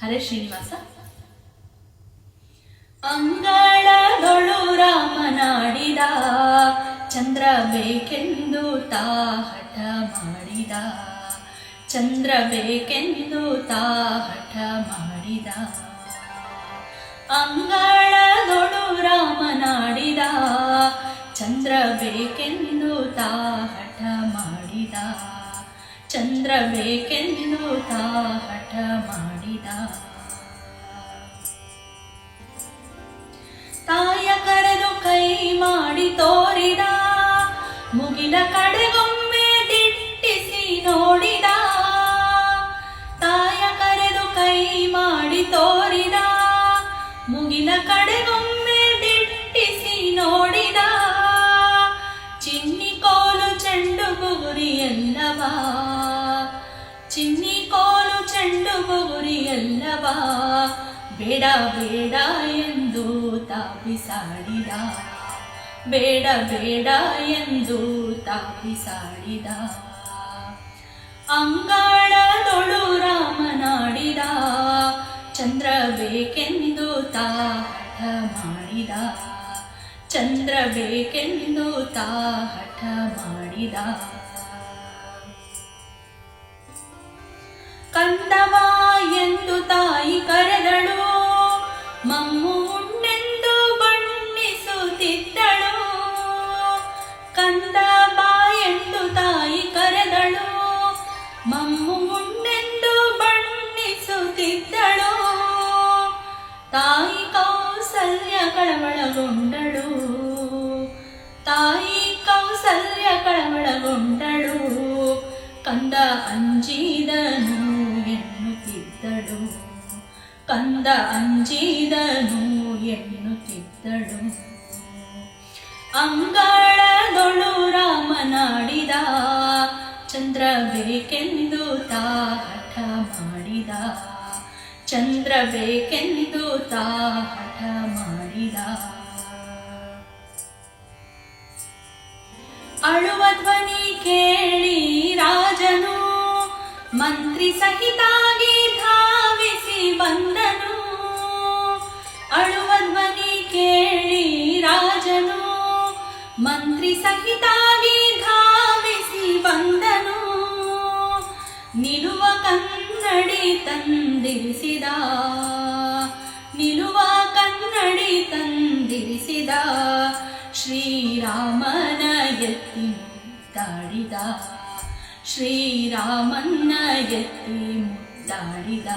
ಹರೇ ಶ್ರೀನಿವಾಸ. ಅಂಗಳದೊಳು ರಾಮನಾಡಿದ, ಚಂದ್ರ ಬೇಕೆಂದು ತಾ ಹಠ ಮಾಡಿದ, ಚಂದ್ರ ಬೇಕೆಂದು ತಾ ಹಠ ಮಾಡಿದ. ಅಂಗಳದೊಳು ರಾಮನಾಡಿದ, ಚಂದ್ರ ಬೇಕೆಂದು ತಾ ಹಠ ಮಾಡಿದ, ಚಂದ್ರ ಬೇಕೆಂದು ತಾ ಹಠ ಮಾಡಿದ. ತಾಯ ಕರೆದು ಕೈ ಮಾಡಿ ತೋರಿದ, ಮುಗಿಲ ಕಡೆಗೊಮ್ಮೆ ದಿಟ್ಟಿಸಿ ನೋಡಿದ. ತಾಯ ಕರೆದು ಕೈ ಮಾಡಿ ತೋರಿದ, ಮುಗಿಲ ಕಡೆಗೊಮ್ಮೆ ದಿಟ್ಟಿಸಿ ನೋಡಿದ. ಚಿನ್ನಿ ಕೋಲು ಚೆಂಡು ಬುಗುರಿ ಎಲ್ಲವಾ, ಚಿನ್ನಿ ಕೋಲು ಚೆಂಡು ಬುಗುರಿ ಎಲ್ಲವಾ, ಬೇಡ ಬೇಡ ಎಂದು ತಾಪಿಸಾಡಿದ, ಬೇಡ ಬೇಡ ಎಂದು ತಾಪಿಸಾಡಿದ. ಅಂಗಳದೊಳು ರಾಮನಾಡಿದ, ಚಂದ್ರ ಬೇಕೆಂದು ತಾ ಹಠ ಮಾಡಿದ, ಚಂದ್ರ ಬೇಕೆಂದು ತಾ ಹಠ ಮಾಡಿದ. ಕಂದವ ಎಂದು ತಾಯಿ ಕರೆದಳು, ಮಮ್ಮು ಉಣ್ಣೆಂದು ಬಣ್ಣಿಸುತ್ತಿದ್ದಳು. ಕಂದ ಬಾ ಎಂದು ತಾಯಿ ಕರೆದಳು, ಮಮ್ಮು ಉಣ್ಣೆಂದು ಬಣ್ಣಿಸುತ್ತಿದ್ದಳು. ತಾಯಿ ಕೌಸಲ್ಯ ಕಳವಳಗೊಂಡಳು, ತಾಯಿ ಕೌಸಲ್ಯ ಕಳವಳಗೊಂಡಳು. ಕಂದ ಅಂಜಿದನು ಎನ್ನುತ್ತಿದ್ದಳು, ಕಂದ ಅಂಜಿದನು ಎನ್ನುತ್ತಿದ್ದಳು. ಅಂಗಳದೊಳು ರಾಮನಾಡಿದ, ಚಂದ್ರ ಬೇಕೆಂದು ತಾ ಹಠ ಮಾಡಿದ, ಚಂದ್ರ ಬೇಕೆಂದು ತಾ ಹಠ ಮಾಡಿದ. ಅಳುವ ಧ್ವನಿ ಕೇಳಿ ರಾಜನು, ಮಂತ್ರಿ ಸಹಿತಾಗಿ ಧಾವಿಸಿ ಬಂದನು. ಅಳುವ ಧ್ವನಿ ಕೇಳಿ ರಾಜನು, ಮಂತ್ರಿ ಸಹಿತಾಗಿ ಧಾವಿಸಿ ಬಂದನು. ನಿಲುವ ಕನ್ನಡಿ ತಂದಿರಿಸಿದ, ನಿಲುವ ಕನ್ನಡಿ ತಂದಿರಿಸಿದ. ಶ್ರೀರಾಮನ ಎತ್ತಿ ಮುದ್ದಾಡಿದ, ಶ್ರೀರಾಮನ ಎತ್ತಿ ಮುದ್ದಾಡಿದ.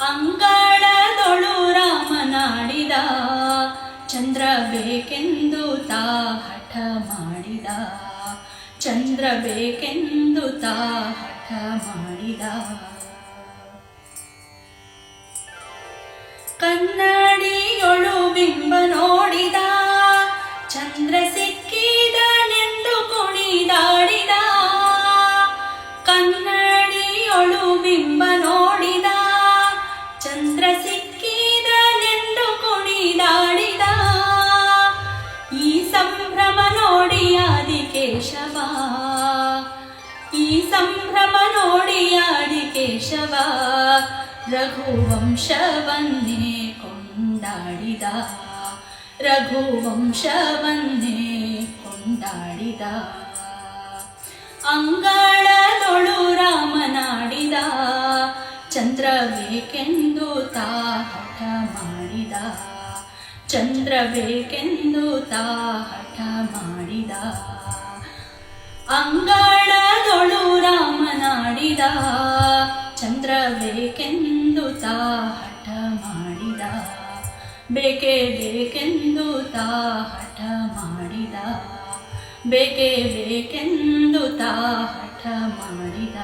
ಅಂಗಳದೊಳು ರಾಮನಾಡಿದ, ಚಂದ್ರ ಬೇಕೆಂದು ತಾ ಹಠ ಮಾಡಿದ, ಚಂದ್ರ ಬೇಕೆಂದು ತಾ ಹಠ ಮಾಡಿದ. ಕನ್ನಡಿಯೊಳು ಬಿಂಬ ನೋಡಿದ, ಚಂದ್ರ ಸಿಕ್ಕಿದನೆಂದು ಕುಣಿದಾಡಿದ. ಕನ್ನಡಿಯೊಳು ಬಿಂಬ ನೋಡಿದ, ಚಂದ್ರ ಸಿಕ್ಕಿದನೆಂದು ಕುಣಿದಾಡಿದ. ಈ ಸಂಭ್ರಮ ನೋಡಿ ಆದಿಕೇಶವ, ಈ ಸಂಭ್ರಮ ನೋಡಿ ಆದಿಕೇಶವ. ರಘುವಂಶವನ್ನೇ ಕೊಂಡಾಡಿದ, ರಘುವಂಶವನ್ನೇ ಕೊಂಡಾಡಿದ. ಅಂಗಳದೊಳು ರಾಮನಾಡಿದ, ಚಂದ್ರ ಬೇಕೆಂದು ತಾ ಹಠ ಮಾಡಿದ, ಚಂದ್ರ ಬೇಕೆಂದು ತಾ ಹಠ ಮಾಡಿದ. ಅಂಗಳದೊಳು ರಾಮನಾಡಿದ, ಚಂದ್ರ ಬೇಕೆಂದು ತಾ ಹಠ ಮಾಡಿದ, ಬೇಕೇ ಬೇಕೆಂದು ತಾ ಹಠ ಮಾಡಿದ, ಬೇಕೇ ಬೇಕೆಂದು ತಾ ಹಠ ಮಾಡಿದ.